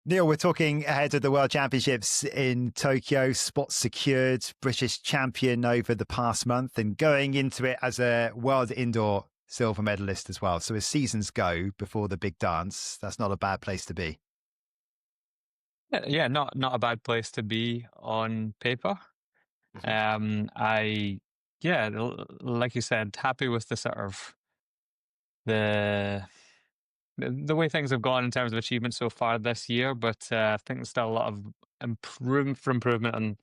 Neil, we're talking ahead of the World Championships in Tokyo. Spot secured, British champion over the past month and going into it as a world indoor silver medalist as well. So as seasons go before the big dance, that's not a bad place to be. Yeah, not a bad place to be on paper. I like you said, happy with the sort of the the way things have gone in terms of achievement so far this year, but I think there's still a lot of room for improvement on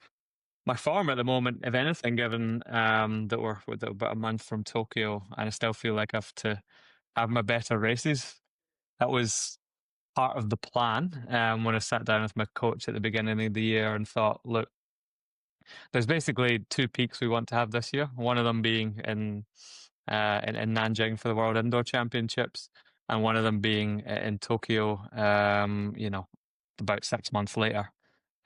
my form at the moment, if anything, given that we're about a month from Tokyo, and I still feel like I have to have my better races. That was part of the plan when I sat down with my coach at the beginning of the year and thought, look, there's basically two peaks we want to have this year. One of them being in Nanjing for the World Indoor Championships, and one of them being in Tokyo. About 6 months later,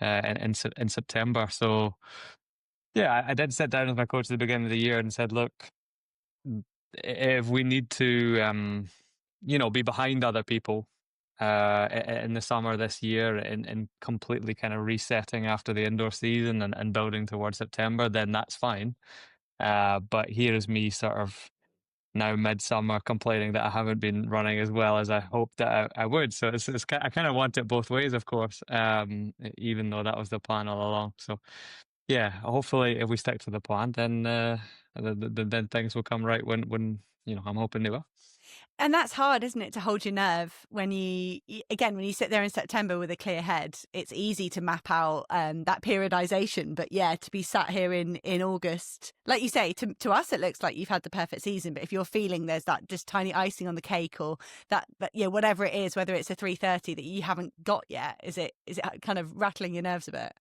in September. So yeah, I did sit down with my coach at the beginning of the year and said, look, if we need to, be behind other people in the summer this year and completely kind of resetting after the indoor season and building towards September, then that's fine. But here is me sort of now midsummer complaining that I haven't been running as well as I hoped that I would. So I kind of want it both ways, of course, even though that was the plan all along. So yeah, hopefully if we stick to the plan, then things will come right when I'm hoping they will. And that's hard, isn't it, to hold your nerve when you sit there in September with a clear head. It's easy to map out that periodization, but yeah, to be sat here in August, like you say, to us it looks like you've had the perfect season. But if you're feeling there's that just tiny icing on the cake, or that whatever it is, whether it's a 3:30 that you haven't got yet, is it kind of rattling your nerves a bit?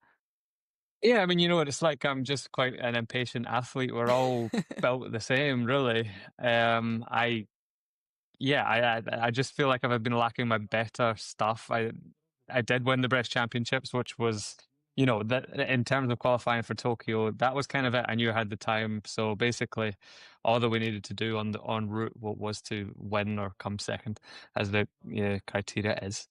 Yeah, I mean, you know what it's like. I'm just quite an impatient athlete. We're all built the same, really. I just feel like I've been lacking my better stuff. I did win the British Championships, which was, that in terms of qualifying for Tokyo, that was kind of it. I knew I had the time. So basically, all that we needed to do on the en route was to win or come second, as the criteria is,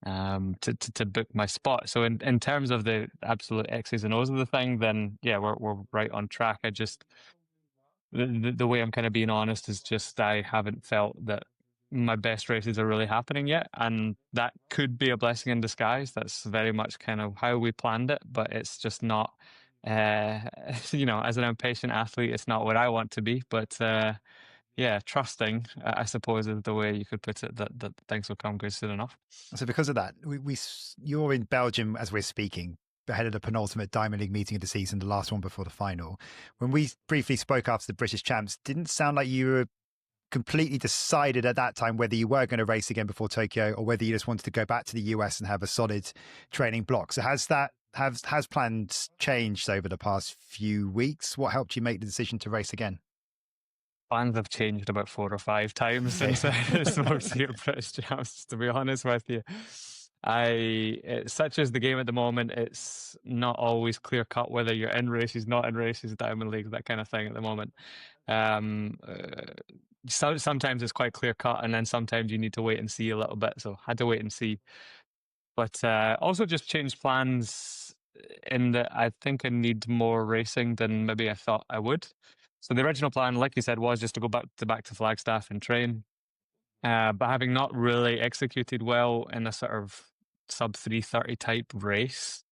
to book my spot. So in terms of the absolute X's and O's of the thing, then yeah, we're right on track. I just the way I'm kind of being honest is just I haven't felt that my best races are really happening yet, and that could be a blessing in disguise. That's very much kind of how we planned it, but it's just not. As an impatient athlete, it's not what I want to be. But yeah, trusting, I suppose, is the way you could put it. That things will come good soon enough. So because of that, you're in Belgium as we're speaking, ahead of the penultimate Diamond League meeting of the season, the last one before the final. When we briefly spoke after the British champs, didn't sound like you were completely decided at that time whether you were going to race again before Tokyo or whether you just wanted to go back to the US and have a solid training block. So has plans changed over the past few weeks? What helped you make the decision to race again? Plans have changed about 4 or 5 times since I spoke to your British champs, to be honest with you. Such as the game at the moment, it's not always clear cut whether you're in races, not in races, Diamond League, that kind of thing at the moment. So sometimes it's quite clear cut, and then sometimes you need to wait and see a little bit. So had to wait and see, but also just changed plans in that I think I need more racing than maybe I thought I would. So the original plan, like you said, was just to go back to Flagstaff and train. But having not really executed well in a sort of sub 3:30 type race,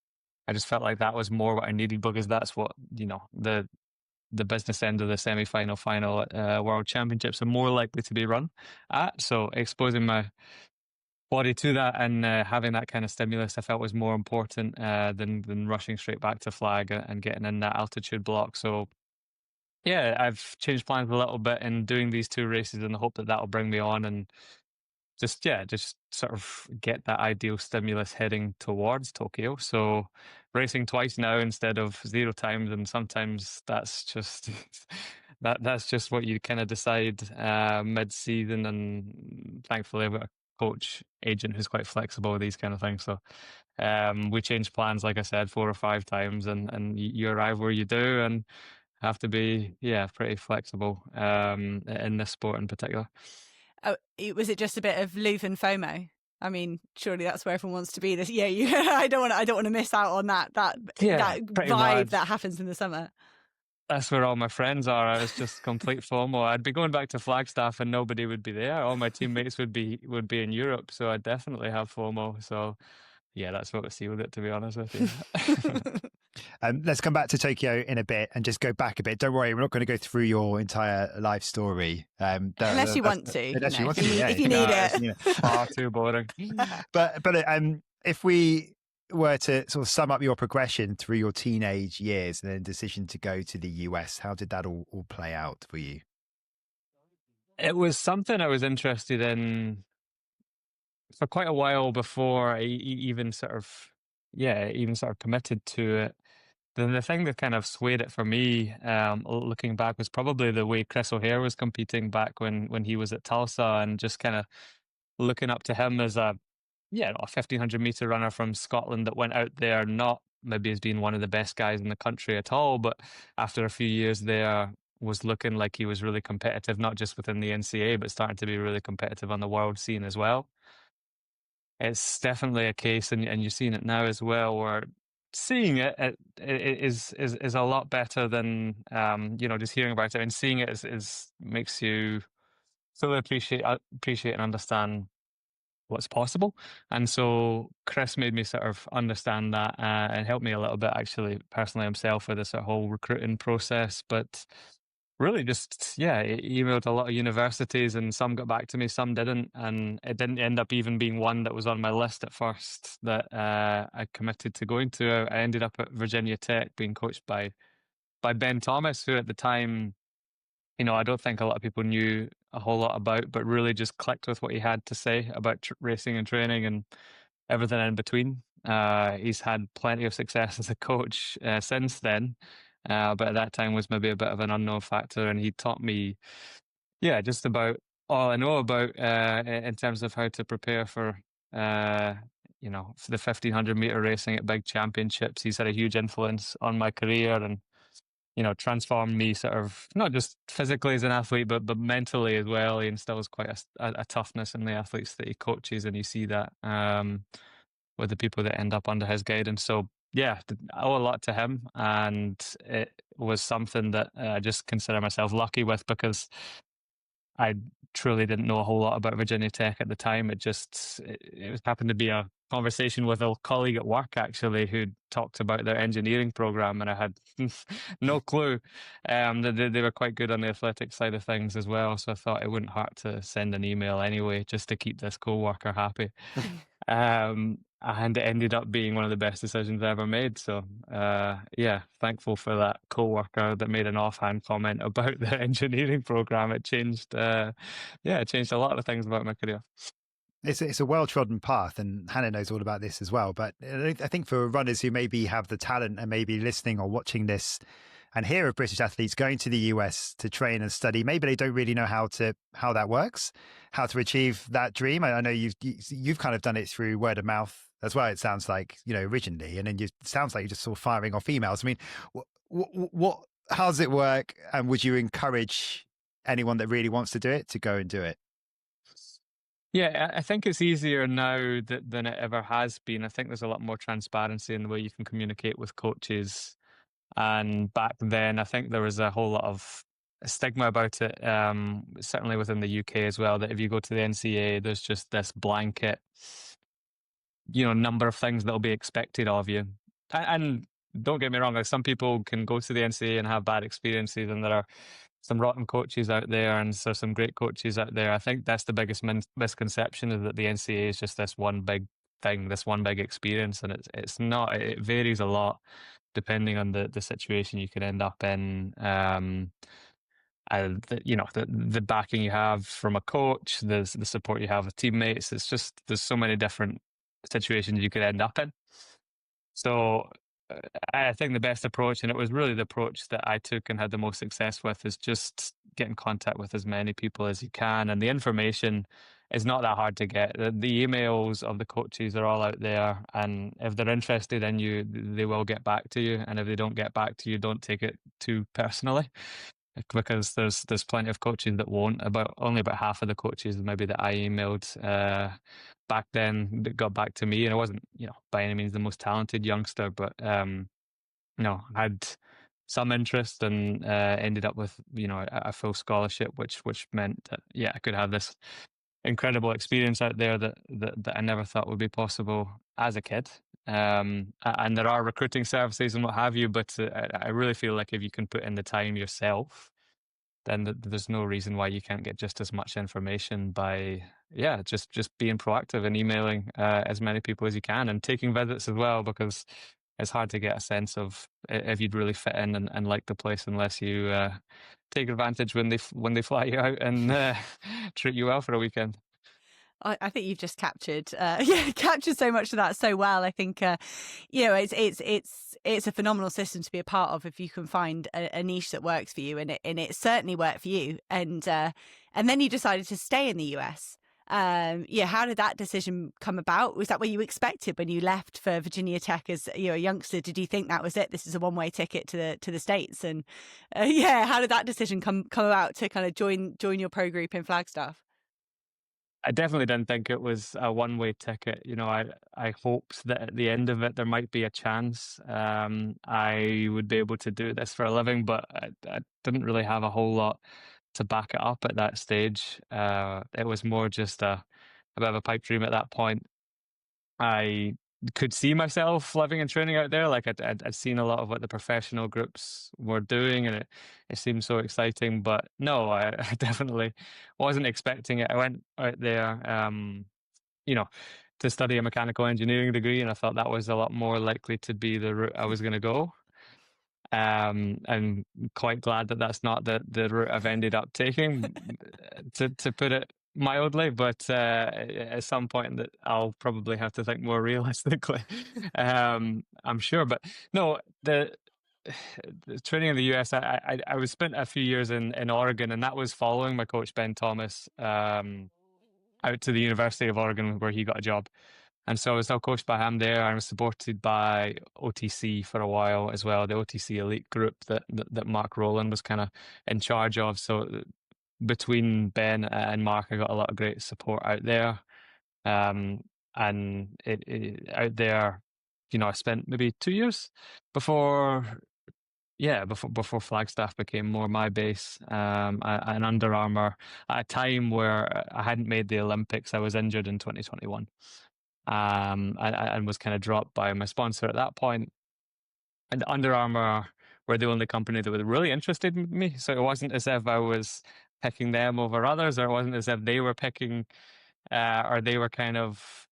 I just felt like that was more what I needed, because that's what, the business end of the semi-final final at World Championships are more likely to be run at. So exposing my body to that and having that kind of stimulus, I felt was more important than rushing straight back to flag and getting in that altitude block. So yeah, I've changed plans a little bit in doing these 2 races in the hope that that'll bring me on and just sort of get that ideal stimulus heading towards Tokyo. So racing twice now instead of 0 times, and sometimes that's just that's just what you kind of decide mid-season. And thankfully, I've got a coach agent who's quite flexible with these kind of things. So we change plans, like I said, 4 or 5 times, and you arrive where you do, and have to be pretty flexible in this sport in particular. Oh, was it just a bit of Leuven FOMO? I mean, surely that's where everyone wants to be. This, yeah. I don't want to miss out on that pretty vibe much. that happens in the summer. That's where all my friends are. I was just complete FOMO. I'd be going back to Flagstaff and nobody would be there. All my teammates would be in Europe, so I'd definitely have FOMO. So yeah, that's what sealed it, to be honest with you. Let's come back to Tokyo in a bit and just go back a bit. Don't worry, we're not going to go through your entire life story. Unless you want to. Unless you want to. If you need it. Far too boring. But if we were to sort of sum up your progression through your teenage years and then decision to go to the US, how did that all play out for you? It was something I was interested in for quite a while before I even sort of committed to it. Then the thing that kind of swayed it for me, looking back, was probably the way Chris O'Hare was competing back when he was at Tulsa, and just kind of looking up to him as a 1,500 meter runner from Scotland that went out there, not maybe as being one of the best guys in the country at all, but after a few years there was looking like he was really competitive, not just within the NCAA, but starting to be really competitive on the world scene as well. It's definitely a case, and you're seeing it now as well, where seeing it is a lot better than just hearing about it, and seeing it is makes you fully appreciate and understand what's possible. And so Chris made me sort of understand that and helped me a little bit, actually, personally himself, with this whole recruiting process. But really just, he emailed a lot of universities, and some got back to me, some didn't. And it didn't end up even being one that was on my list at first that I committed to going to. I ended up at Virginia Tech, being coached by Ben Thomas, who at the time, I don't think a lot of people knew a whole lot about, but really just clicked with what he had to say about racing and training and everything in between. He's had plenty of success as a coach since then, but at that time was maybe a bit of an unknown factor, and he taught me, just about all I know about in terms of how to prepare for the 1,500 meter racing at big championships. He's had a huge influence on my career, and transformed me sort of not just physically as an athlete, but mentally as well. He instills quite a toughness in the athletes that he coaches, and you see that with the people that end up under his guidance. So I owe a lot to him, and it was something that I just consider myself lucky with, because I truly didn't know a whole lot about Virginia Tech at the time. It happened to be a conversation with a colleague at work, actually, who talked about their engineering program, and I had no clue. They were quite good on the athletic side of things as well, so I thought it wouldn't hurt to send an email anyway, just to keep this co-worker happy. And it ended up being one of the best decisions I ever made. So, thankful for that co-worker that made an offhand comment about the engineering program. It changed, it changed a lot of things about my career. It's a well-trodden path, and Hannah knows all about this as well. But I think for runners who maybe have the talent and maybe listening or watching this and hear of British athletes going to the US to train and study, maybe they don't really know how that works, how to achieve that dream. I know you've kind of done it through word of mouth as well, it sounds like, originally, and then it sounds like you're just sort of firing off emails. I mean, how does it work? And would you encourage anyone that really wants to do it to go and do it? Yeah, I think it's easier now than it ever has been. I think there's a lot more transparency in the way you can communicate with coaches. And back then, I think there was a whole lot of stigma about it, certainly within the UK as well, that if you go to the NCAA, there's just this blanket, number of things that will be expected of you. And don't get me wrong, some people can go to the NCAA and have bad experiences, and there are some rotten coaches out there, and so some great coaches out there. I think that's the biggest misconception, is that the NCAA is just this one big thing, this one big experience, and it's not. It varies a lot depending on the situation you can end up in. The backing you have from a coach, the support you have with teammates. It's just, there's so many different situations you could end up in. So I think the best approach, and it was really the approach that I took and had the most success with, is just get in contact with as many people as you can. And the information is not that hard to get. The emails of the coaches are all out there, and if they're interested in you, they will get back to you. And if they don't get back to you, don't take it too personally. because there's plenty of coaches that won't. Only about half of the coaches maybe that I emailed back then that got back to me, and I wasn't, by any means the most talented youngster, but had some interest and ended up with a full scholarship, which meant that I could have this incredible experience out there that I never thought would be possible as a kid. And there are recruiting services and what have you, but I really feel like if you can put in the time yourself, then there's no reason why you can't get just as much information by just being proactive and emailing as many people as you can, and taking visits as well, because it's hard to get a sense of if you'd really fit in and like the place unless you take advantage when they fly you out and treat you well for a weekend. I think you've just captured so much of that so well. I think it's a phenomenal system to be a part of if you can find a niche that works for you, and it certainly worked for you. And then you decided to stay in the US. How did that decision come about? Was that what you expected when you left for Virginia Tech as a youngster? Did you think that was it? This is a one-way ticket to the States, and how did that decision come about to kind of join your pro group in Flagstaff? I definitely didn't think it was a one-way ticket. I hoped that at the end of it, there might be a chance I would be able to do this for a living, but I didn't really have a whole lot to back it up at that stage. It was more just a bit of a pipe dream at that point. I could see myself living and training out there. Like I'd seen a lot of what the professional groups were doing, and it seemed so exciting. But no, I definitely wasn't expecting it. I went out there, to study a mechanical engineering degree, and I thought that was a lot more likely to be the route I was going to go. I'm quite glad that that's not the route I've ended up taking, to put it mildly, but at some point that I'll probably have to think more realistically. I'm sure, but no, the training in the US, I was spent a few years in Oregon, and that was following my coach Ben Thomas out to the University of Oregon, where he got a job. And so I was still coached by him there. I was supported by OTC for a while as well, the OTC elite group that Mark Rowland was kind of in charge of. So between Ben and Mark, I got a lot of great support out there. And out there, I spent maybe 2 years before Flagstaff became more my base. And Under Armour, at a time where I hadn't made the Olympics, I was injured in 2021. And was kind of dropped by my sponsor at that point. And Under Armour were the only company that was really interested in me. So it wasn't as if I was picking them over others, or it wasn't as if they were picking, or they were kind of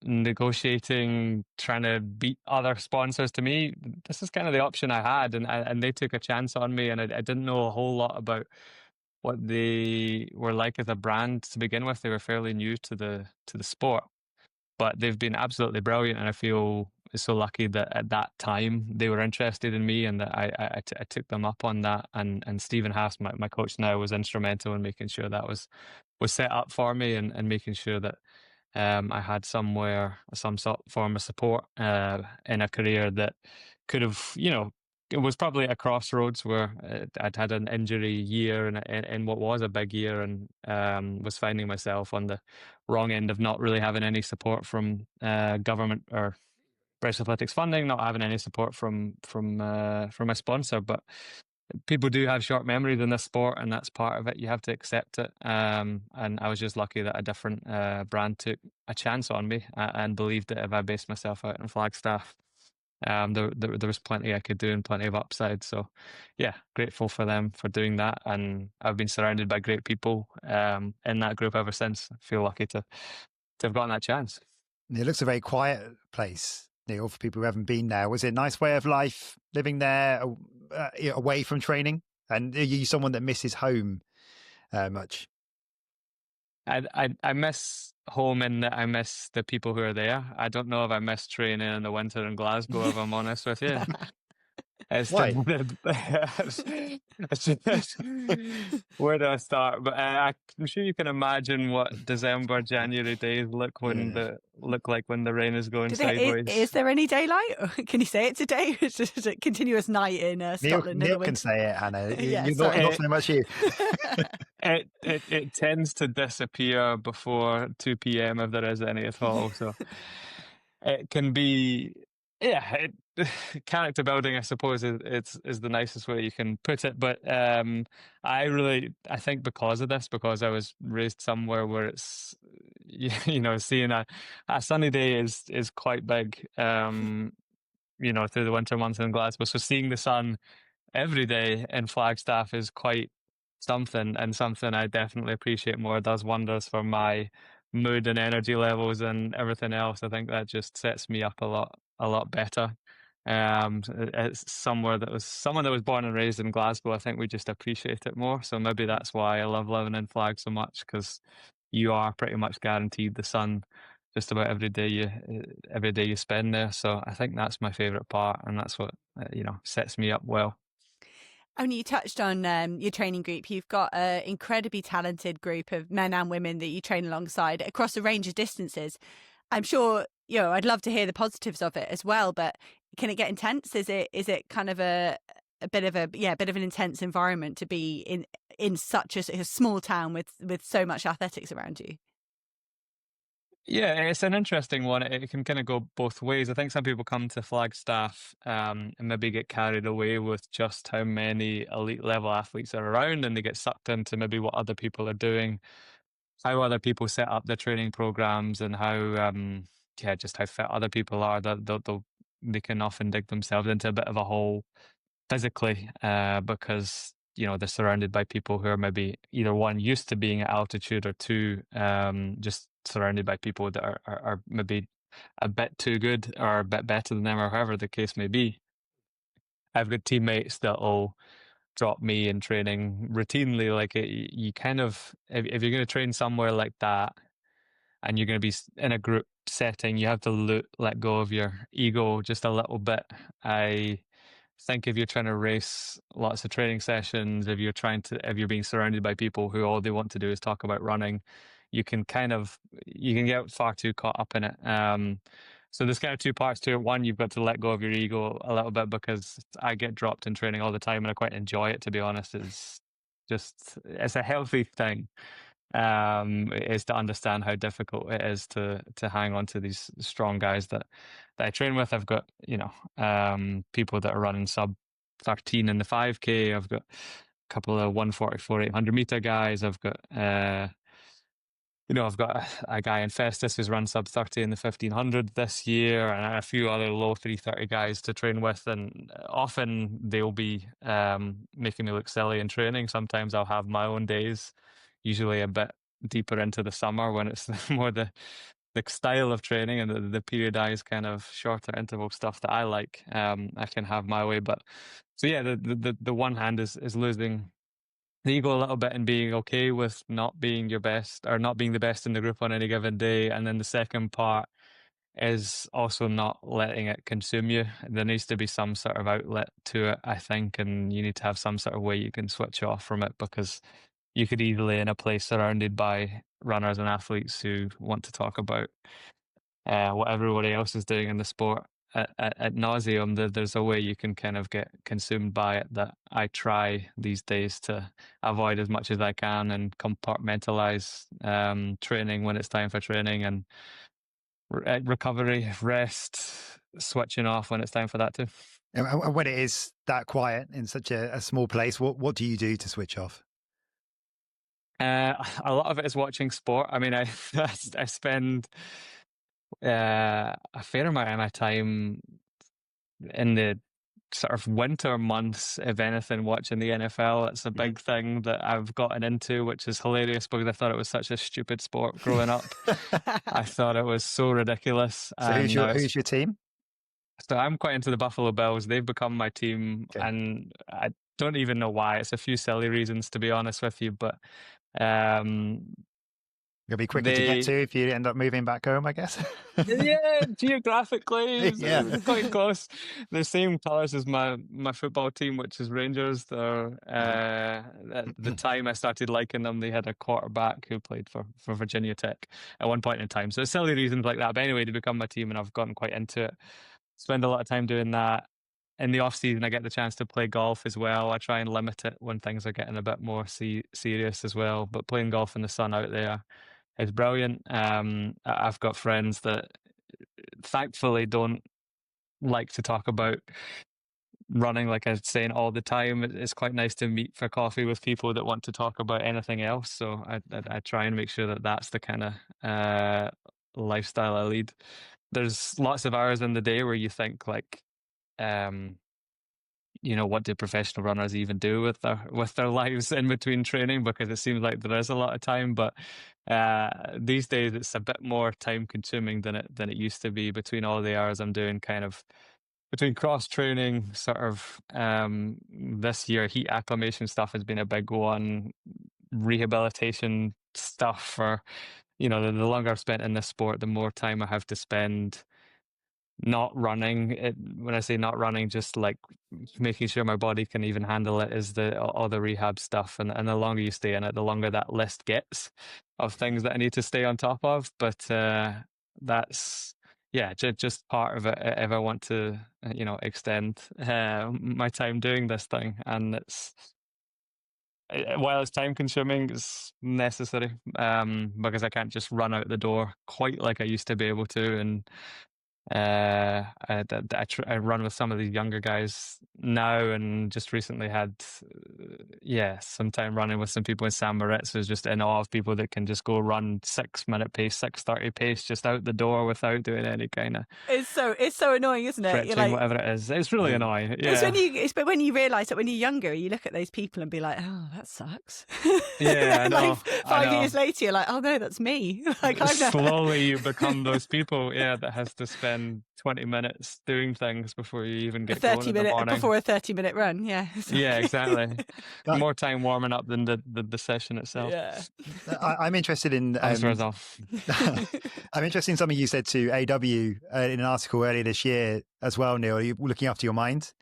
negotiating, trying to beat other sponsors to me. This is kind of the option I had, and they took a chance on me, and I didn't know a whole lot about what they were like as a brand to begin with. They were fairly new to the sport. But they've been absolutely brilliant, and I feel so lucky that at that time they were interested in me, and that I took them up on that. And Stephen Haas, my coach now, was instrumental in making sure that was set up for me, and making sure that I had some form of support in a career that could have, it was probably a crossroads where I'd had an injury year in what was a big year, and was finding myself on the wrong end of not really having any support from government or British Athletics funding, not having any support from my sponsor. But people do have short memories in this sport, and that's part of it. You have to accept it. And I was just lucky that a different brand took a chance on me and believed that if I based myself out in Flagstaff, there was plenty I could do and plenty of upside. So grateful for them for doing that, and I've been surrounded by great people in that group ever since. I feel lucky to have gotten that chance. It looks a very quiet place, Neil, for people who haven't been there. Was it a nice way of life living there, away from training? And are you someone that misses home much? I miss home in that I miss the people who are there. I don't know if I miss training in the winter in Glasgow, if I'm honest with you. Why? Where do I start? But I'm sure you can imagine what December, January days look when look like when the rain is going Is sideways. there any daylight? Can you say it today? It's just a continuous night in Scotland. Neil can say it, Hannah. Yeah, Not so much you. It tends to disappear before 2 p.m. if there is any at all. So it can be, character building, I suppose, is the nicest way you can put it. But I think because of this, because I was raised somewhere where it's, seeing a sunny day is quite big, through the winter months in Glasgow. So seeing the sun every day in Flagstaff is quite something, and something I definitely appreciate more. It does wonders for my mood and energy levels and everything else. I think that just sets me up a lot better. It's someone that was born and raised in Glasgow. I think we just appreciate it more. So maybe that's why I love living in Flag so much, because you are pretty much guaranteed the sun just about every day you spend there. So I think that's my favourite part, and that's what sets me up well. And you touched on your training group. You've got an incredibly talented group of men and women that you train alongside across a range of distances. I'm sure, I'd love to hear the positives of it as well, but can it get intense? Is it kind of a bit of an intense environment to be in such a small town with so much athletics around you? Yeah, it's an interesting one. It can kind of go both ways. I think some people come to Flagstaff and maybe get carried away with just how many elite level athletes are around, and they get sucked into maybe what other people are doing, how other people set up their training programs, and how just how fit other people are. That they can often dig themselves into a bit of a hole physically because they're surrounded by people who are maybe either one used to being at altitude, or two just surrounded by people that are maybe a bit too good or a bit better than them, or however the case may be. I've got teammates that'll drop me in training routinely. Like you kind of, if you're going to train somewhere like that and you're going to be in a group setting, you have to let go of your ego just a little bit. I think if you're trying to race lots of training sessions, if you're being surrounded by people who all they want to do is talk about running, you can get far too caught up in it. So there's kind of two parts to it. One, you've got to let go of your ego a little bit, because I get dropped in training all the time and I quite enjoy it, to be honest. It's a healthy thing. Is to understand how difficult it is to hang on to these strong guys that I train with. I've got people that are running sub 13 in the 5K. I've got a couple of 144 800 meter guys. I've got I've got a guy in Festus who's run sub 30 in the 1500 this year, and a few other low 330 guys to train with. And often they'll be making me look silly in training. Sometimes I'll have my own days, usually a bit deeper into the summer when it's more the style of training and the periodized kind of shorter interval stuff that I like. I can have my way. But so yeah, the one hand is losing the ego a little bit and being okay with not being your best, or not being the best in the group on any given day. And then the second part is also not letting it consume you. There needs to be some sort of outlet to it, I think, and you need to have some sort of way you can switch off from it, because you could easily, in a place surrounded by runners and athletes who want to talk about what everybody else is doing in the sport at nauseum, there's a way you can kind of get consumed by it that I try these days to avoid as much as I can, and compartmentalize training when it's time for training, and recovery, rest, switching off when it's time for that too. And when it is that quiet in such a small place, what do you do to switch off? A lot of it is watching sport. I mean, I spend a fair amount of my time in the sort of winter months, if anything, watching the NFL. It's a big thing that I've gotten into, which is hilarious, because I thought it was such a stupid sport growing up. I thought it was so ridiculous. So who's your team? So I'm quite into the Buffalo Bills. They've become my team, and I don't even know why. It's a few silly reasons, to be honest with you, but It'll be quicker to get to if you end up moving back home, I guess. Yeah, geographically, Yeah. it's quite close. The same colours as my football team, which is Rangers. They're at the time I started liking them, they had a quarterback who played for Virginia Tech at one point in time. So silly reasons like that. But anyway, they become my team, and I've gotten quite into it. Spend a lot of time doing that. In the off season, I get the chance to play golf as well. I try and limit it when things are getting a bit more serious as well. But playing golf in the sun out there is brilliant. I've got friends that thankfully don't like to talk about running, like I was saying, all the time. It's quite nice to meet for coffee with people that want to talk about anything else. So I try and make sure that that's the kind of lifestyle I lead. There's lots of hours in the day where you think like, what do professional runners even do with their lives in between training? Because it seems like there is a lot of time, but these days it's a bit more time consuming than it used to be. Between all the hours I'm doing, kind of between cross training, sort of this year heat acclimation stuff has been a big one. Rehabilitation stuff for the longer I've spent in this sport, the more time I have to spend not running. When I say not running, just like making sure my body can even handle it, is all the rehab stuff. And the longer you stay in it, the longer that list gets of things that I need to stay on top of. But that's just part of it if I want to extend my time doing this thing. And it's while it's time consuming, it's necessary because I can't just run out the door quite like I used to be able to. And I run with some of these younger guys now, and just recently had some time running with some people in San Moritz. Who's just in awe of people that can just go run 6-minute pace, 6:30 pace, just out the door without doing any kind of. It's so annoying, isn't it? You're like, whatever it is, it's really annoying. Yeah. But when you realise that when you're younger, you look at those people and be like, oh, that sucks. Yeah, I know. Like 5 years later, you're like, oh no, that's me. Like slowly you become those people, that has to spend 20 minutes doing things before you even get going in the morning. Before a 30-minute run, yeah. Yeah, exactly. More time warming up than the session itself. Yeah. I'm interested in. I'm interested in something you said to AW in an article earlier this year as well, Neil. You're looking after your mind.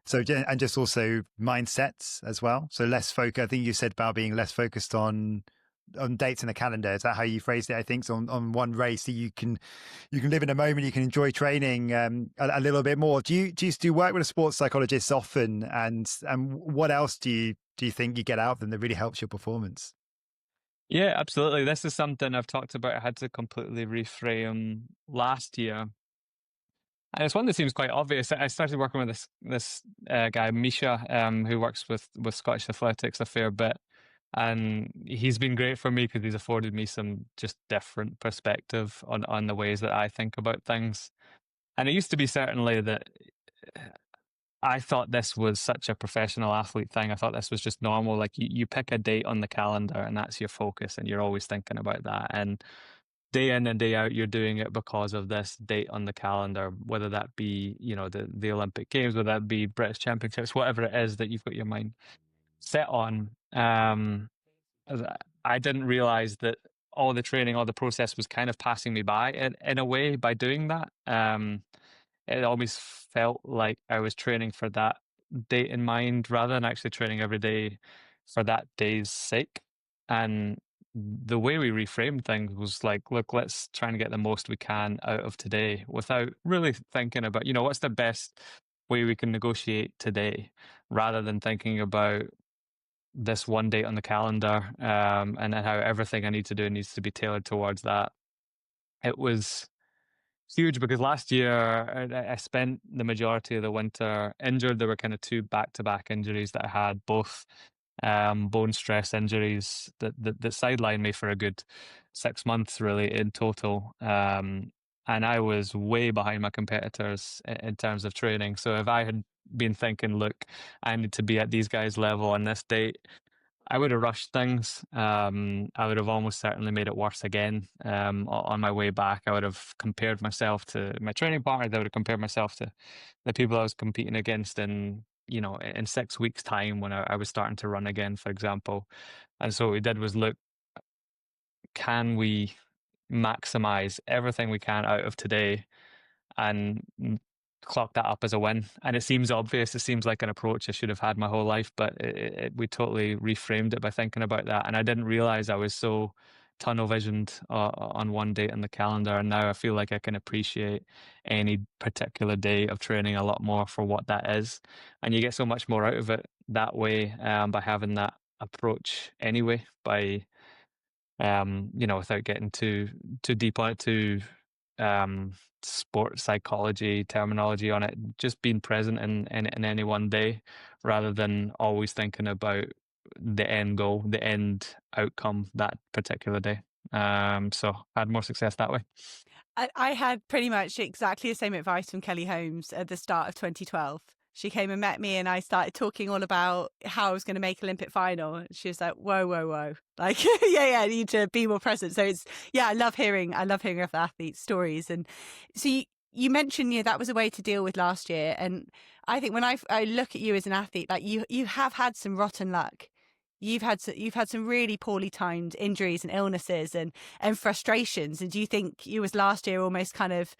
So, and just also mindsets as well. So less focus. I think you said about being less focused on dates in the calendar. Is that how you phrased it? I think so on one race that you can live in a moment, you can enjoy training a little bit more. Do you work with a sports psychologist often, and what else do you think you get out of them that really helps your performance? Yeah, absolutely. This is something I've talked about. I had to completely reframe last year. And it's one that seems quite obvious. I started working with this guy, Misha, who works with Scottish Athletics a fair bit. And he's been great for me because he's afforded me some just different perspective on the ways that I think about things. And it used to be certainly that I thought this was such a professional athlete thing. I thought this was just normal. Like you pick a date on the calendar and that's your focus and you're always thinking about that. And day in and day out, you're doing it because of this date on the calendar, whether that be, the Olympic Games, whether that be British Championships, whatever it is that you've got your mind set on. I didn't realize that all the training, all the process was kind of passing me by in a way by doing that. It always felt like I was training for that date in mind rather than actually training every day for that day's sake. And the way we reframed things was like, look, let's try and get the most we can out of today without really thinking about, what's the best way we can negotiate today, rather than thinking about this one date on the calendar and how everything I need to do needs to be tailored towards that. It was huge because last year I spent the majority of the winter injured. There were kind of 2 back-to-back injuries that I had, both bone stress injuries that sidelined me for a good 6 months really in total. And I was way behind my competitors in terms of training. So if I had been thinking, look, I need to be at these guys' level on this date, I would have rushed things. I would have almost certainly made it worse again. On my way back, I would have compared myself to my training partners. I would have compared myself to the people I was competing against in 6 weeks' time when I was starting to run again, for example. And so what we did was look, can we maximize everything we can out of today and clock that up as a win? And it seems obvious. It seems like an approach I should have had my whole life, but we totally reframed it by thinking about that. And I didn't realize I was so tunnel visioned on one date in the calendar. And now I feel like I can appreciate any particular day of training a lot more for what that is. And you get so much more out of it that way, by having that approach anyway, by without getting too deep on it, to sport psychology terminology on it, just being present in any one day rather than always thinking about the end goal, the end outcome that particular day. So I had more success that way. I had pretty much exactly the same advice from Kelly Holmes at the start of 2012. She came and met me and I started talking all about how I was going to make Olympic final. She was like, whoa. Like, yeah, I need to be more present. So I love hearing of the athletes' stories. And so you mentioned, that was a way to deal with last year. And I think when I look at you as an athlete, like you have had some rotten luck. You've had some really poorly timed injuries and illnesses and frustrations. And do you think you was last year almost kind of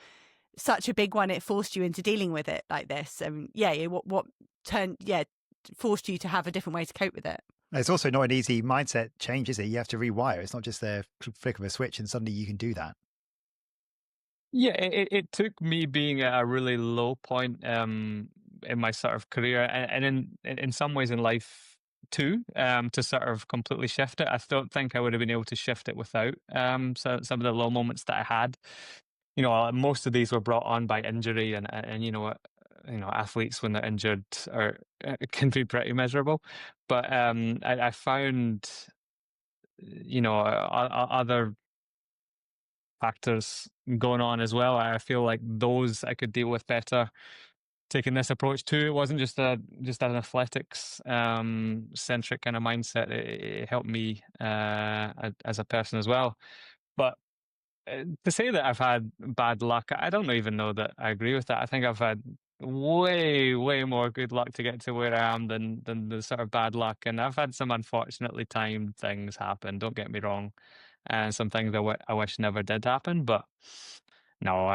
such a big one, it forced you into dealing with it like this? What forced you to have a different way to cope with it? It's also not an easy mindset change, is it? You have to rewire. It's not just the flick of a switch and suddenly you can do that. Yeah, it took me being at a really low point in my sort of career and in some ways in life too, to sort of completely shift it. I don't think I would have been able to shift it without some of the low moments that I had. Most of these were brought on by injury, and athletes when they're injured can be pretty miserable. But I found, other factors going on as well. I feel like those I could deal with better taking this approach too. It wasn't just an athletics centric kind of mindset. It helped me as a person as well. But to say that I've had bad luck, I don't even know that I agree with that. I think I've had way more good luck to get to where I am than the sort of bad luck. And I've had some unfortunately timed things happen, don't get me wrong, and some things I wish never did happen. But no,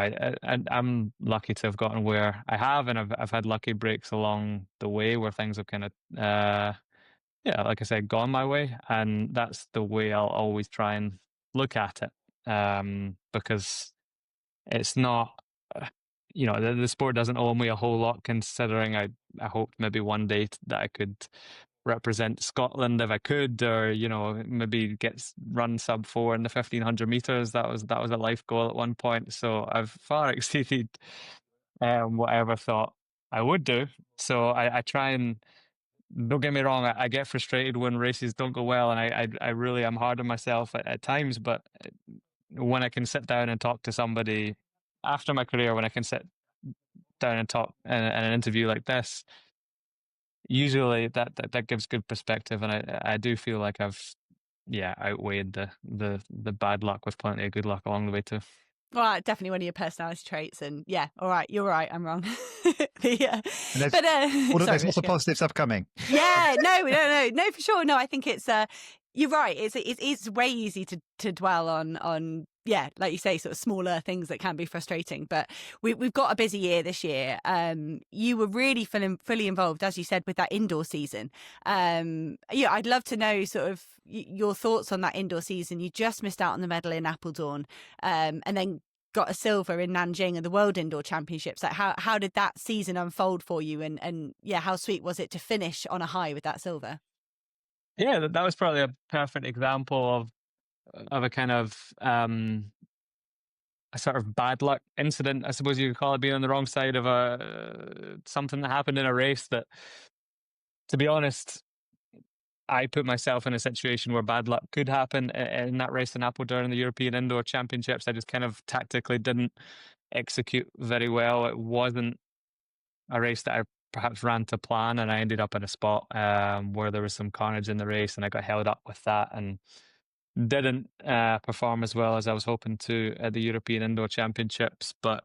I'm lucky to have gotten where I have, and I've had lucky breaks along the way where things have kind of like I said, gone my way, and that's the way I'll always try and look at it. Because it's not, the sport doesn't owe me a whole lot, considering I hoped maybe one day that I could represent Scotland if I could, or maybe run sub 4 in the 1500 meters. That was a life goal at one point. So I've far exceeded what I ever thought I would do. So I try and, don't get me wrong, I get frustrated when races don't go well, and I really am hard on myself at times. But when I can sit down and talk to somebody after my career, when I can sit down and talk in an interview like this, usually that gives good perspective, and I do feel like I've outweighed the bad luck with plenty of good luck along the way too. Well, definitely one of your personality traits, and all right, you're right, I'm wrong. There's lots of positives upcoming. Yeah, no, for sure. No, I think it's you're right. It's way easy to dwell on like you say, sort of smaller things that can be frustrating. But we've got a busy year this year. You were really fully involved, as you said, with that indoor season. I'd love to know sort of your thoughts on that indoor season. You just missed out on the medal in Appledorn, and then got a silver in Nanjing at the World Indoor Championships. Like how did that season unfold for you? And how sweet was it to finish on a high with that silver? Yeah, that was probably a perfect example of a kind of a sort of bad luck incident, I suppose you could call it, being on the wrong side of something that happened in a race that, to be honest, I put myself in a situation where bad luck could happen in that race in Appledorn in the European Indoor Championships. I just kind of tactically didn't execute very well. It wasn't a race that I perhaps ran to plan, and I ended up in a spot where there was some carnage in the race, and I got held up with that and didn't perform as well as I was hoping to at the European Indoor Championships. But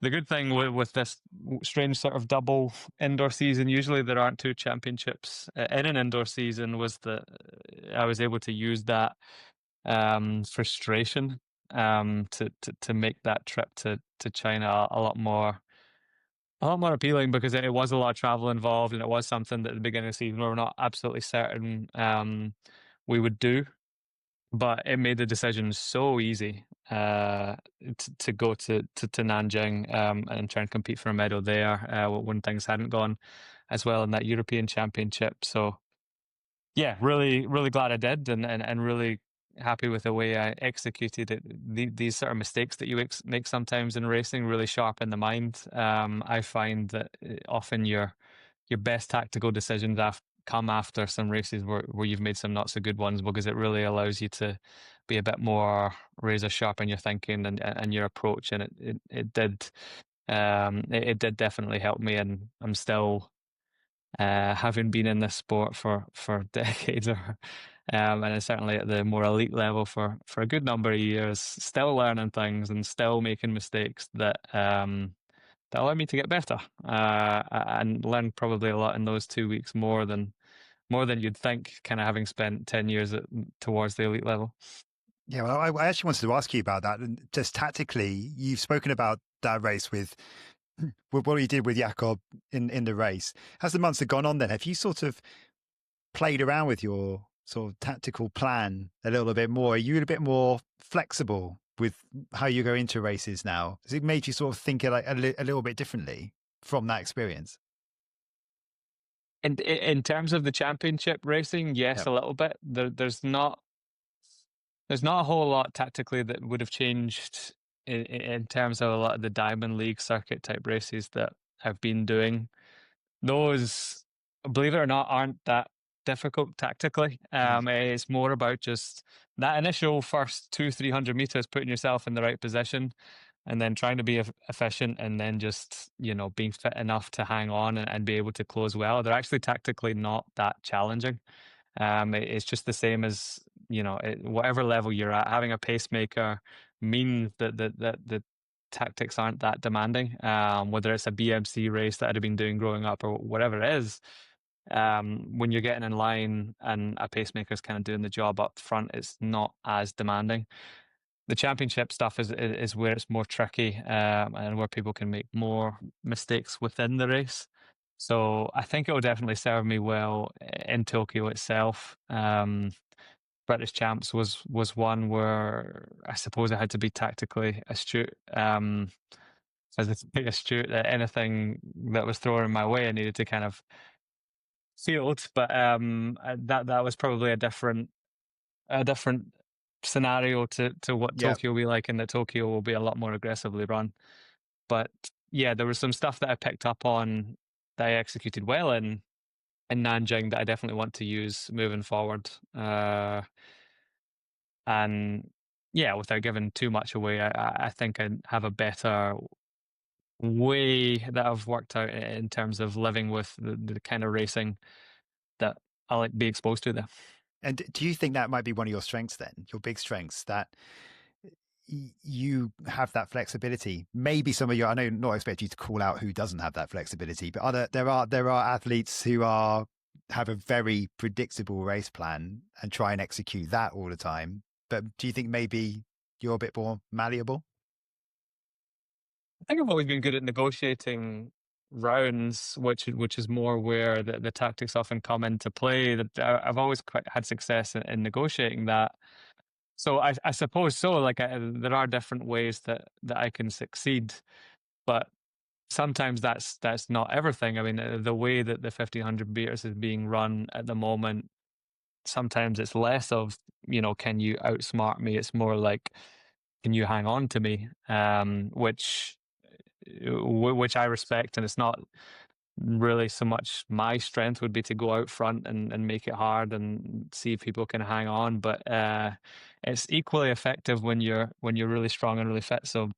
the good thing with this strange sort of double indoor season, usually there aren't two championships in an indoor season, was that I was able to use that frustration to make that trip to China a lot more appealing, because it was a lot of travel involved, and it was something that at the beginning of the season we were not absolutely certain we would do. But it made the decision so easy to go to Nanjing and try and compete for a medal there when things hadn't gone as well in that European Championship. So yeah, really, really glad I did, and really happy with the way I executed it. These sort of mistakes that you make sometimes in racing really sharpen the mind. I find that often your best tactical decisions come after some races where you've made some not so good ones, because it really allows you to be a bit more razor sharp in your thinking and your approach. And it did definitely help me, and I'm still having been in this sport for decades, and certainly at the more elite level for a good number of years, still learning things and still making mistakes that allow me to get better, and learn probably a lot in those 2 weeks, more than you'd think, kind of having spent 10 years towards the elite level. Yeah, well, I actually wanted to ask you about that. And just tactically, you've spoken about that race with what you did with Jakob in the race. As the months have gone on, then have you sort of played around with your sort of tactical plan a little bit more? Are you a bit more flexible with how you go into races now? Has it made you sort of think like a little bit differently from that experience? And in terms of the championship racing, yes, a little bit. There's not a whole lot tactically that would have changed in terms of a lot of the Diamond League circuit type races that I've been doing. Those, believe it or not, aren't that difficult tactically. It's more about just that initial first 200-300 meters, putting yourself in the right position, and then trying to be efficient, and then just, being fit enough to hang on and be able to close well. They're actually tactically not that challenging. It's just the same as, whatever level you're at. Having a pacemaker means that the tactics aren't that demanding. Whether it's a BMC race that I'd have been doing growing up or whatever it is, when you're getting in line and a pacemaker's kind of doing the job up front, it's not as demanding. The championship stuff is where it's more tricky, and where people can make more mistakes within the race. So I think it will definitely serve me well in Tokyo itself. British Champs was one where I suppose I had to be tactically astute. As astute that anything that was thrown in my way, I needed to kind of field. But that was probably a different scenario to what Tokyo will be like, and that Tokyo will be a lot more aggressively run. But yeah, there was some stuff that I picked up on that I executed well in Nanjing that I definitely want to use moving forward. And yeah, without giving too much away, I think I have a better way that I've worked out in terms of living with the kind of racing that I like be exposed to there. And do you think that might be one of your strengths then, your big strengths, that you have that flexibility? Maybe some of your, I know not expect you to call out who doesn't have that flexibility, but there are athletes who have a very predictable race plan and try and execute that all the time. But do you think maybe you're a bit more malleable? I think I've always been good at negotiating rounds, which is more where the tactics often come into play. That I've always quite had success in negotiating that. So I suppose so. Like there are different ways that I can succeed, but sometimes that's not everything. I mean, the way that the 1500 meters is being run at the moment, sometimes it's less of, can you outsmart me? It's more like, can you hang on to me? Which I respect, and it's not really so much my strength would be to go out front and make it hard and see if people can hang on. But it's equally effective when you're really strong and really fit. So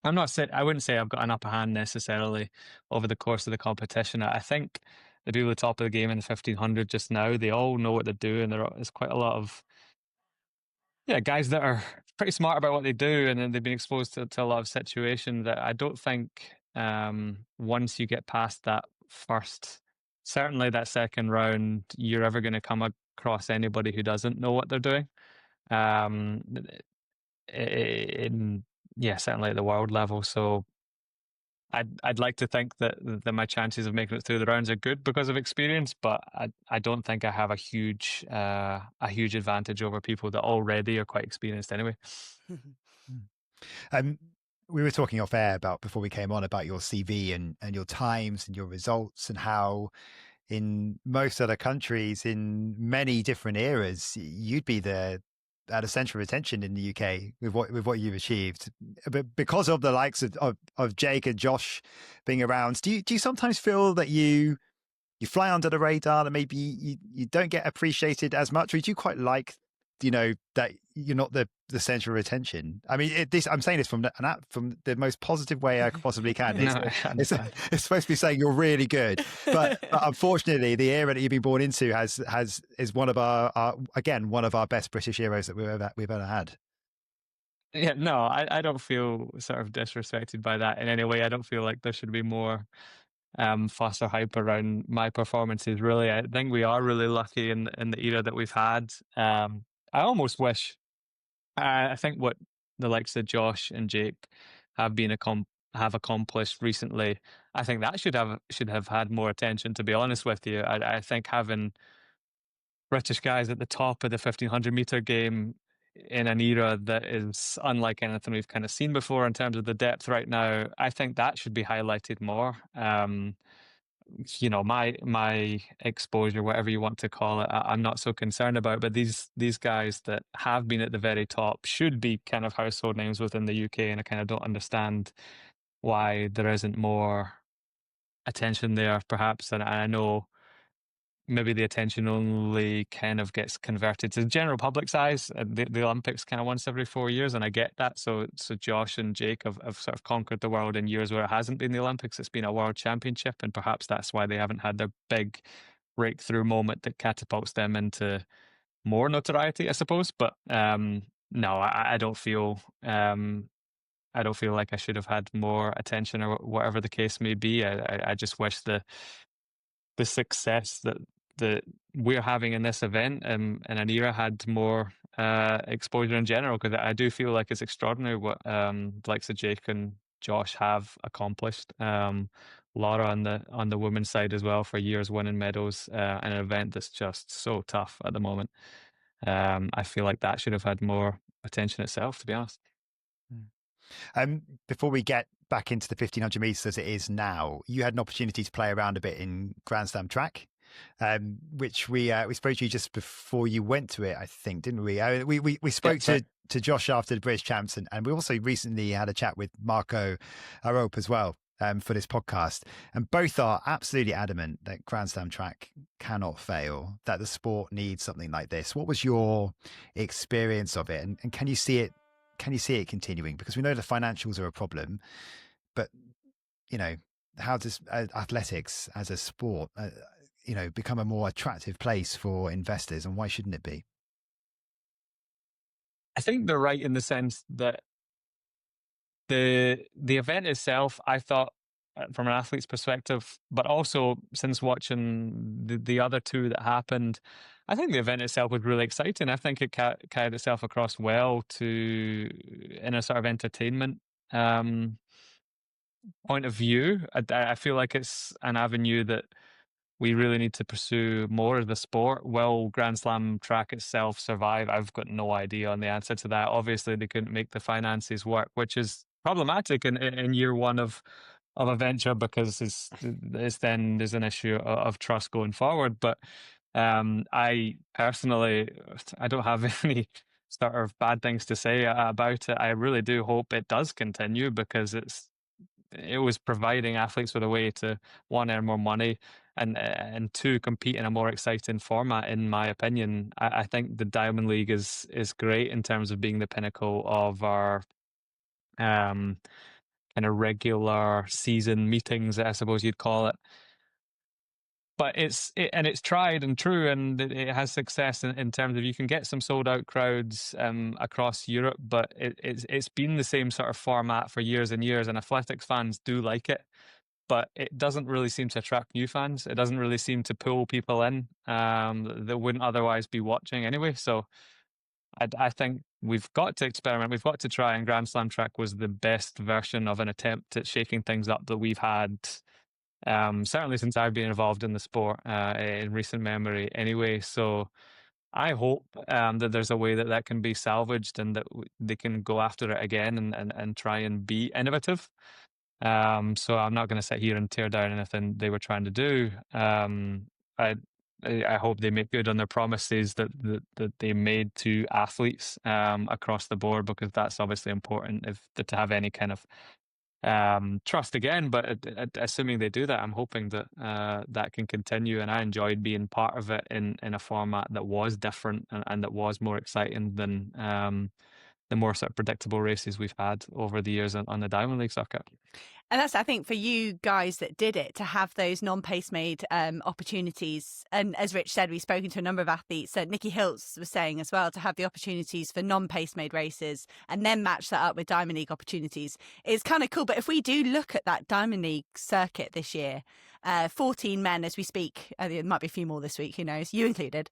I wouldn't say I've got an upper hand necessarily over the course of the competition. I think the people at the top of the game in the 1500 just now, they all know what they're doing. There's quite a lot of guys that are pretty smart about what they do, and then they've been exposed to a lot of situations that I don't think once you get past that first, certainly that second round, you're ever going to come across anybody who doesn't know what they're doing. in certainly at the world level. So I'd like to think that my chances of making it through the rounds are good because of experience, but I don't think I have a huge advantage over people that already are quite experienced anyway. We were talking off air before we came on about your CV and your times and your results, and how in most other countries in many different eras you'd be at a centre of attention in the UK with what you've achieved. But because of the likes of Jake and Josh being around, do you sometimes feel that you fly under the radar, that maybe you don't get appreciated as much, or do you quite like, that you're not the center of attention? I mean, I'm saying this from the most positive way I possibly can. It's supposed to be saying you're really good, but unfortunately, the era that you've been born into is one of our best British heroes that we've ever had. Yeah, no, I don't feel sort of disrespected by that in any way. I don't feel like there should be more fuss or hype around my performances. Really, I think we are really lucky in the era that we've had. I almost wish. I think what the likes of Josh and Jake have accomplished recently, I think that should have had more attention. To be honest with you, I think having British guys at the top of the 1500 meter game in an era that is unlike anything we've kind of seen before in terms of the depth right now, I think that should be highlighted more. My exposure, whatever you want to call it, I'm not so concerned about. But these guys that have been at the very top should be kind of household names within the UK, and I kind of don't understand why there isn't more attention there, perhaps. And I know maybe the attention only kind of gets converted to the general public's eyes. The Olympics kind of once every 4 years, and I get that. So Josh and Jake have sort of conquered the world in years where it hasn't been the Olympics. It's been a world championship, and perhaps that's why they haven't had their big breakthrough moment that catapults them into more notoriety, I suppose. But no, I don't feel like I should have had more attention or whatever the case may be. I just wish the success that we're having in this event in an era had more exposure in general, because I do feel like it's extraordinary what the likes of Jake and Josh have accomplished. Laura on the women's side as well, for years winning medals in an event that's just so tough at the moment. I feel like that should have had more attention itself, to be honest. Before we get back into the 1500 meters as it is now, you had an opportunity to play around a bit in Grand Slam track, which we spoke to you just before you went to it, I think, didn't we? We spoke to Josh after the British Champs, and we also recently had a chat with Marco Arop as well for this podcast, and both are absolutely adamant that Grand Slam track cannot fail, that the sport needs something like this. What was your experience of it, and can you see it? Can you see it continuing? Because we know the financials are a problem, but how does athletics as a sport, become a more attractive place for investors, and why shouldn't it be? I think they're right in the sense that the event itself, I thought, from an athlete's perspective, but also since watching the other two that happened, I think the event itself was really exciting. I think it carried itself across well in a sort of entertainment point of view. I feel like it's an avenue that we really need to pursue more as the sport. Will Grand Slam track itself survive? I've got no idea on the answer to that. Obviously, they couldn't make the finances work, which is problematic in year one of a venture, because it's then there's an issue of trust going forward. But I personally, I don't have any sort of bad things to say about it. I really do hope it does continue, because it was providing athletes with a way to, one, earn more money, and two, compete in a more exciting format. In my opinion, I think the Diamond League is great in terms of being the pinnacle of our kind of regular season meetings, I suppose you'd call it. But it's tried and true, and it has success in terms of you can get some sold out crowds across Europe, but it's been the same sort of format for years and years, and athletics fans do like it, but it doesn't really seem to attract new fans. It doesn't really seem to pull people in that wouldn't otherwise be watching anyway. So I think we've got to experiment. We've got to try, and Grand Slam track was the best version of an attempt at shaking things up that we've had, certainly since I've been involved in the sport in recent memory anyway. So I hope that there's a way that can be salvaged and that they can go after it again and try and be innovative. So I'm not going to sit here and tear down anything they were trying to do. I hope they make good on their promises that they made to athletes across the board, because that's obviously important to have any kind of trust again. But assuming they do that, I'm hoping that that can continue. And I enjoyed being part of it in a format that was different and that was more exciting than the more sort of predictable races we've had over the years on the Diamond League circuit. And that's, I think, for you guys that did it, to have those non-pace made opportunities. And as Rich said, we've spoken to a number of athletes. Nikki Hiltz was saying as well, to have the opportunities for non-pace made races and then match that up with Diamond League opportunities is kind of cool. But if we do look at that Diamond League circuit this year, 14 men as we speak, there might be a few more this week, who knows, you included,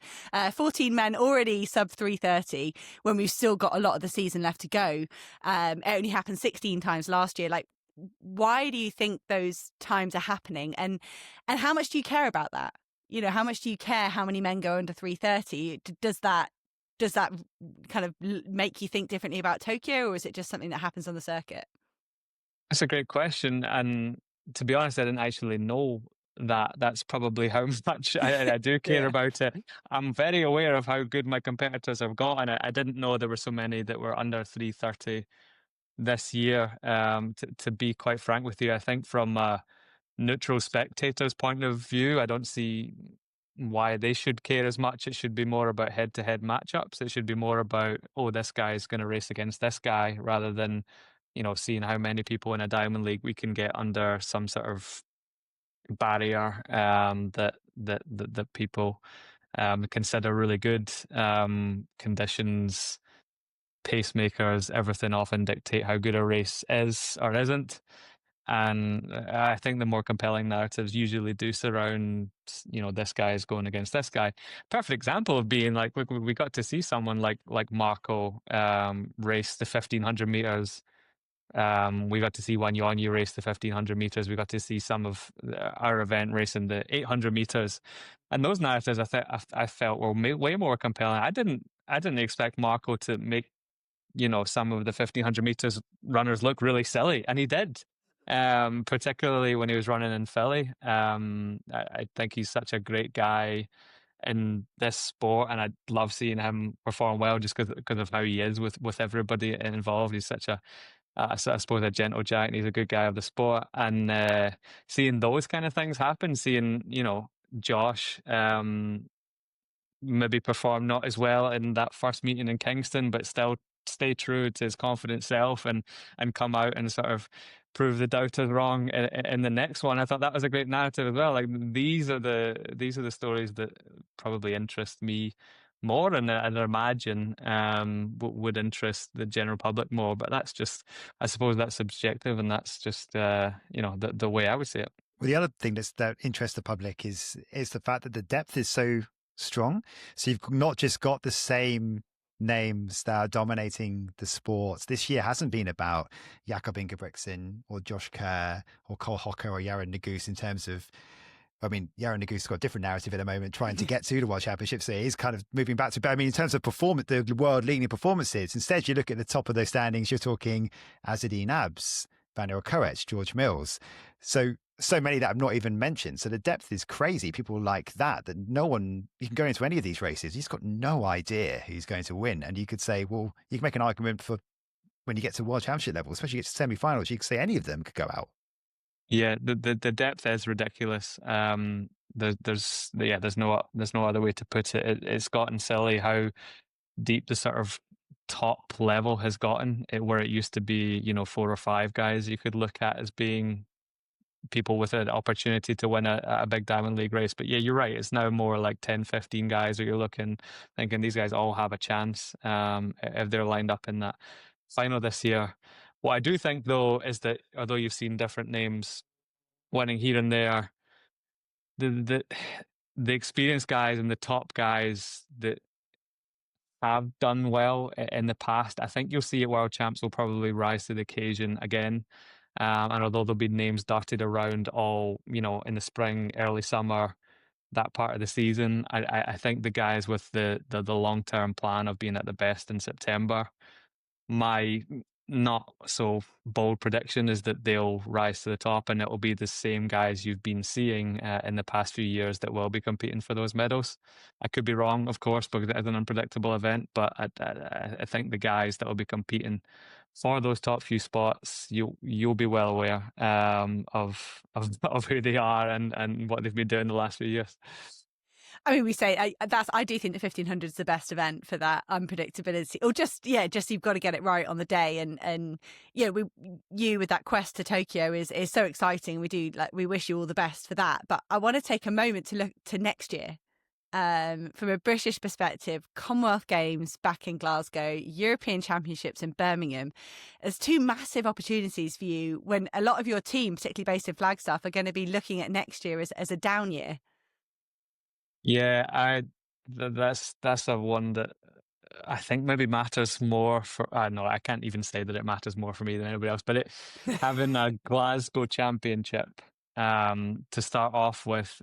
14 men already sub 3:30 when we've still got a lot of the season left to go. It only happened 16 times last year. Like, why do you think those times are happening, and how much do you care about that? You know, how much do you care how many men go under 3:30? Does that kind of make you think differently about Tokyo, or is it just something that happens on the circuit? That's a great question, and to be honest, I didn't actually know that. That's probably how much I do care about it. I'm very aware of how good my competitors have got, and I didn't know there were so many that were under 3:30 this year. To be quite frank with you, I think from a neutral spectator's point of view, I don't see why they should care as much. It should be more about head-to-head matchups. It should be more about, oh, this guy is going to race against this guy, rather than, seeing how many people in a Diamond League we can get under some sort of barrier that people consider really good. Conditions, pacemakers, everything often dictate how good a race is or isn't. And I think the more compelling narratives usually do surround, this guy is going against this guy. Perfect example of being like, we got to see someone like Marco race the 1500 meters. We got to see Wanyonyi race the 1500 meters. We got to see some of our event racing the 800 meters. And those narratives I felt were way more compelling. I didn't expect Marco to make, some of the 1500 meters runners look really silly, and he did. Particularly when he was running in Philly. I think he's such a great guy in this sport, and I love seeing him perform well just because of how he is with everybody involved. He's such I suppose a gentle giant. He's a good guy of the sport, and seeing those kind of things happen, seeing Josh maybe perform not as well in that first meeting in Kingston, but still stay true to his confident self and come out and sort of prove the doubters wrong in the next one. I thought that was a great narrative as well. Like, these are the stories that probably interest me more, and I imagine would interest the general public more. But that's just, I suppose that's subjective, and that's just the way I would say it. Well, the other thing that interests the public is the fact that the depth is so strong. So you've not just got the same names that are dominating the sports. This year hasn't been about Jakob Ingebrigtsen or Josh Kerr or Cole Hocker or Yaron Naguse in terms of, I mean, Yaron Naguse's got a different narrative at the moment, trying to get to the World Championships. So it is kind of moving back to, but I mean, in terms of performance, the world leading performances, instead you look at the top of those standings, you're talking Azzedine Abs, Vanil Koech, George Mills. So many that I've not even mentioned. So the depth is crazy. People like that no one, you can go into any of these races, you've got no idea who's going to win. And you could say, well, you can make an argument for when you get to World Championship level, especially get to semi-finals, you could say any of them could go out. Yeah, the depth is ridiculous. There's no other way to put it. It's gotten silly how deep the sort of top level has gotten, where it used to be, 4 or 5 guys you could look at as being people with an opportunity to win a big Diamond League race. But yeah, you're right. It's now more like 10, 15 guys where you're thinking these guys all have a chance if they're lined up in that final this year. What I do think, though, is that although you've seen different names winning here and there, the experienced guys and the top guys that have done well in the past. I think you'll see it. World champs will probably rise to the occasion again. And although there'll be names darted around all, in the spring, early summer, that part of the season, I think the guys with the long-term plan of being at the best in September, my not so bold prediction is that they'll rise to the top, and it will be the same guys you've been seeing in the past few years that will be competing for those medals. I could be wrong, of course, because it is an unpredictable event, but I think the guys that will be competing for those top few spots, you'll be well aware of who they are and what they've been doing the last few years. I mean, we say I do think the 1500 is the best event for that unpredictability, or just you've got to get it right on the day. And you with that quest to Tokyo is so exciting. We wish you all the best for that. But I want to take a moment to look to next year. From a British perspective, Commonwealth Games back in Glasgow, European Championships in Birmingham, as two massive opportunities for you when a lot of your team, particularly based in Flagstaff, are going to be looking at next year as a down year. Yeah, that's a one that I think maybe matters more for. No, I can't even say that it matters more for me than anybody else. But having a Glasgow Championship to start off with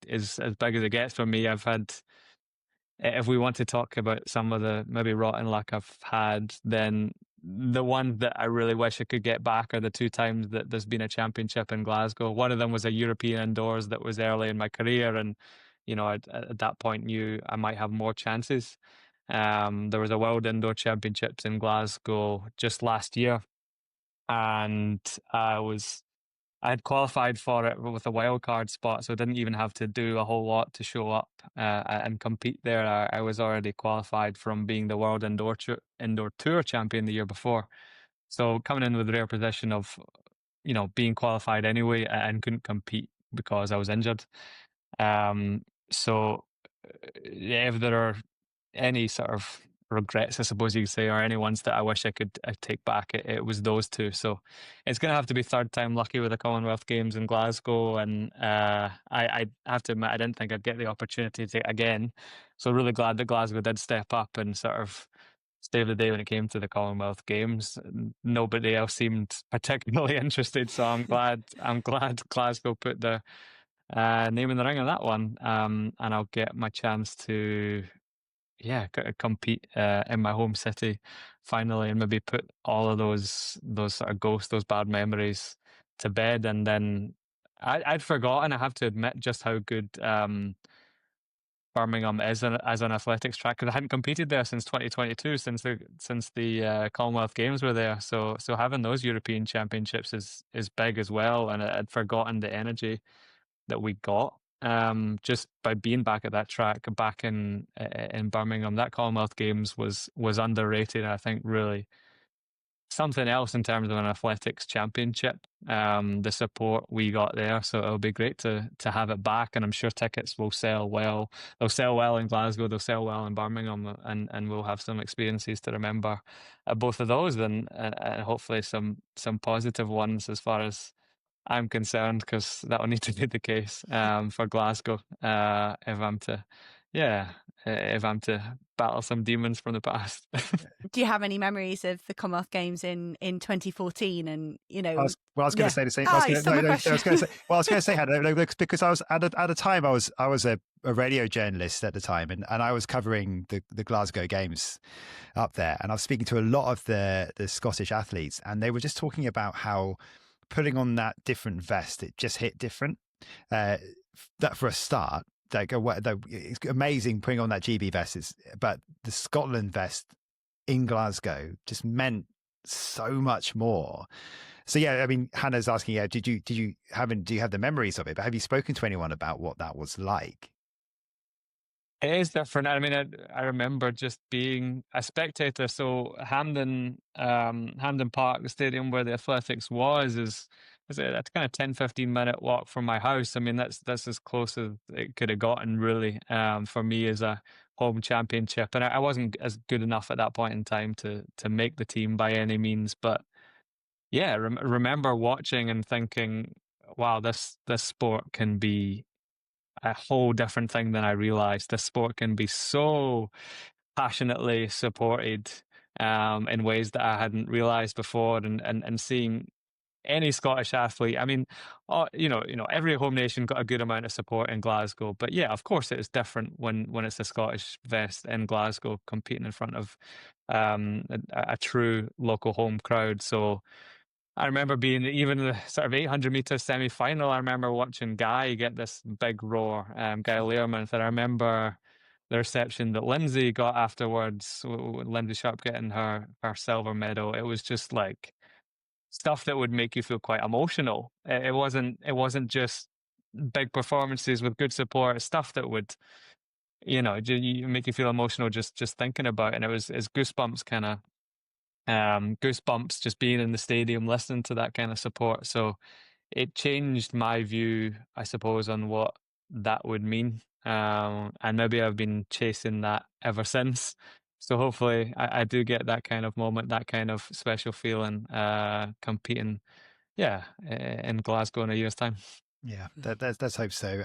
is as big as it gets for me. I've had, if we want to talk about some of the maybe rotten luck I've had, then the one that I really wish I could get back are the two times that there's been a championship in Glasgow. One of them was a European indoors that was early in my career, and at that point knew I might have more chances. There was a World Indoor Championships in Glasgow just last year, and I had qualified for it with a wildcard spot, so I didn't even have to do a whole lot to show up and compete there. I was already qualified from being the World Indoor Tour champion the year before. So coming in with the rare position of, being qualified anyway and couldn't compete because I was injured. So if there are any sort of regrets, I suppose you could say, or any ones that I wish I could take back, it was those two. So it's going to have to be third time lucky with the Commonwealth Games in Glasgow. And I have to admit, I didn't think I'd get the opportunity to again. So really glad that Glasgow did step up and sort of save the day when it came to the Commonwealth Games. Nobody else seemed particularly interested. So I'm glad Glasgow put the name in the ring on that one. And I'll get my chance to compete in my home city finally, and maybe put all of those sort of ghosts, those bad memories to bed. And then I'd forgotten, I have to admit, just how good Birmingham is as an athletics track, because I hadn't competed there since 2022, since the Commonwealth Games were there. So having those European Championships is big as well, and I'd forgotten the energy that we got just by being back at that track back in Birmingham. That Commonwealth Games was underrated. I think really something else in terms of an athletics championship. The support we got there, so it'll be great to have it back, and I'm sure tickets will sell well. They'll sell well in Glasgow, they'll sell well in Birmingham, and we'll have some experiences to remember at both of those, and hopefully some positive ones as far as I'm concerned, because that will need to be the case for Glasgow if I'm to battle some demons from the past. Do you have any memories of the Commonwealth Games in 2014? And I was going to say the same. I was going to say, Hannah, because I was at a time I was a radio journalist at the time, and I was covering the Glasgow Games up there, and I was speaking to a lot of the Scottish athletes, and they were just talking about how putting on that different vest, it just hit different. That for a start, it's amazing putting on that GB vest, but the Scotland vest in Glasgow just meant so much more. So yeah, I mean, Hannah's asking, do you have the memories of it? But have you spoken to anyone about what that was like? It is different. I mean, I remember just being a spectator. So Hampden Park, the stadium where the athletics was, is a kind of 10-15 minute walk from my house. I mean, that's as close as it could have gotten, really, for me as a home championship. And I wasn't as good enough at that point in time to make the team by any means. But yeah, remember watching and thinking, wow, this sport can be a whole different thing than I realized. This sport can be so passionately supported in ways that I hadn't realised before, and seeing any Scottish athlete. I mean, every home nation got a good amount of support in Glasgow, but yeah, of course, it is different when it's a Scottish vest in Glasgow competing in front of a true local home crowd. So I remember being even in the sort of 800-meter semi-final. I remember watching Guy get this big roar, Guy Learmonth, and I remember the reception that Lindsay got afterwards, Lindsay Sharp getting her silver medal. It was just like stuff that would make you feel quite emotional. It wasn't just big performances with good support. Stuff that would, make you feel emotional just thinking about it. And it's goosebumps kind of goosebumps just being in the stadium listening to that kind of support. So it changed my view, I suppose, on what that would mean. And maybe I've been chasing that ever since. So hopefully I do get that kind of moment, that kind of special feeling competing, in Glasgow in a year's time. Yeah, let's hope so.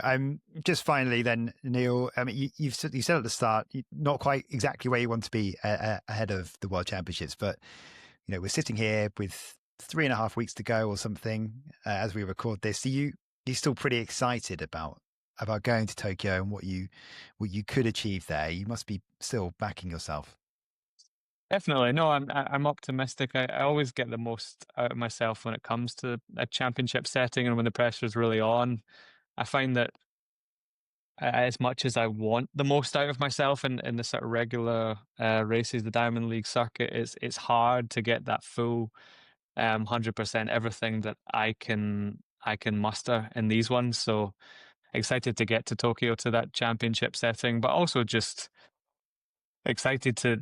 Just finally then, Neil, I mean, you said at the start, not quite exactly where you want to be ahead of the World Championships, but, we're sitting here with 3.5 weeks to go or something as we record this. Are you still pretty excited about going to Tokyo and what you could achieve there? You must be still backing yourself. Definitely. No, I'm optimistic. I always get the most out of myself when it comes to a championship setting and when the pressure is really on. I find that as much as I want the most out of myself in the sort of regular races, the Diamond League circuit, it's hard to get that full 100% everything that I can muster in these ones. So excited to get to Tokyo, to that championship setting, but also just excited to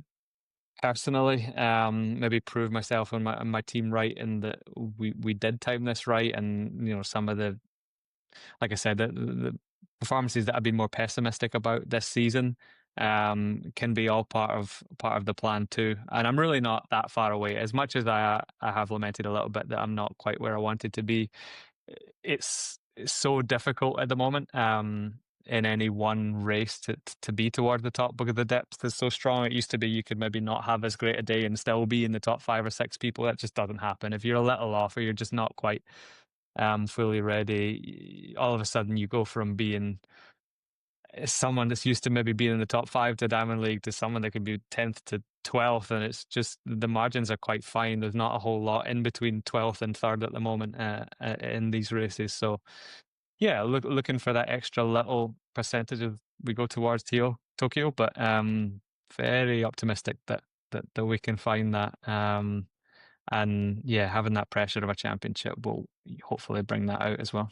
personally maybe prove myself and my team right in that we did time this right, and some of the, like I said, the performances that I've been more pessimistic about this season can be all part of the plan too. And I'm really not that far away. As much as I have lamented a little bit that I'm not quite where I wanted to be, it's so difficult at the moment in any one race to be toward the top, because the depth is so strong. It used to be you could maybe not have as great a day and still be in the top 5 or 6 people. That just doesn't happen. If you're a little off or you're just not quite fully ready, all of a sudden you go from being someone that's used to maybe being in the top 5 to Diamond League to someone that could be 10th to 12th, and it's just the margins are quite fine. There's not a whole lot in between 12th and 3rd at the moment in these races. So yeah, looking for that extra little percentage of we go towards Tokyo, but very optimistic that we can find that. And yeah, having that pressure of a championship will hopefully bring that out as well.